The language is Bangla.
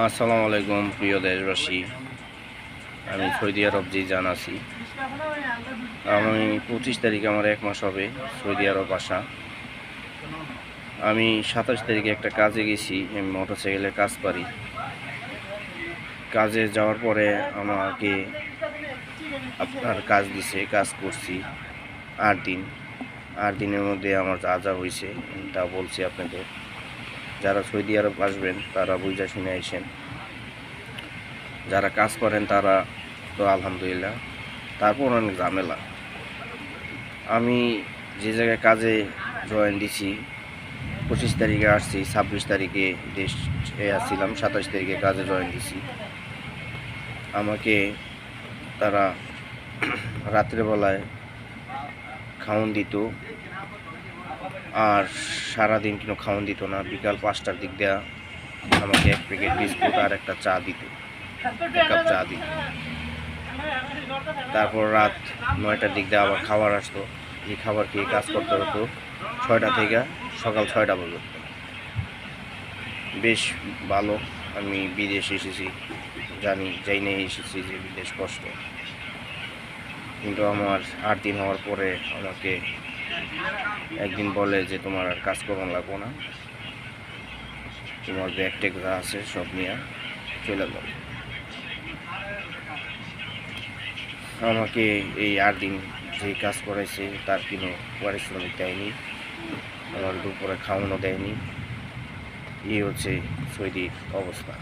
আসসালামু আলাইকুম প্রিয় দেশবাসী। আমি সৌদি আরব জিজান আছি। আমি 25 তারিখে আমার 1 মাস হবে সৌদি আরব আসা। আমি 27 তারিখে একটা কাজে গেছি, আমি মোটরসাইকেলে কাজ পারি। কাজে যাওয়ার পরে আমাকে আপনার কাজ দিছে, কাজ করছি 8 দিন। 8 দিনের মধ্যে আমার যা যা হয়েছে তা বলছি আপনাদের। যারা সৌদি আরব আসবেন তারা বুঝা শুনে আইসেন। যারা কাজ করেন তারা তো আলহামদুলিল্লাহ, তারপর অনেক ঝামেলা। আমি যে জায়গায় কাজে জয়েন দিছি 25 তারিখে আসছি, 26 তারিখে দেশে আসছিলাম, 27 তারিখে কাজে জয়েন দিছি। আমাকে তারা রাত্রেবেলায় খাওন দিত, আর সারাদিন কিন্তু খাওন দিত না। বিকাল 5টার দিক দেয়া আমাকে 1 প্যাকেট বিস্কুট আর একটা চা দিত, 1 কাপ চা দিত। তারপর রাত 9টার দিক দিয়ে আবার খাবার আসতো। এই খাবার খেয়ে কাজ করতে হতো 6টা থেকে সকাল 6টা পর্যন্ত। বেশ ভালো। আমি বিদেশে এসেছি, জানি যাই নিয়ে এসেছি যে বিদেশ কষ্ট। কিন্তু আমার 8 দিন হওয়ার পরে আমাকে একদিন বলে যে তোমার আর কাজ করানো লাগবো না, তোমার ব্যাগ ট্যাগ যা আছে সব নিয়ে চলে যাও। আমাকে এই 8 দিন যে কাজ করাইছে তার কোনো পারিশ্রমিক দেয়নি, আমার দুপুরে খাওয়ানো দেয়নি। এই হচ্ছে সৌদির অবস্থা।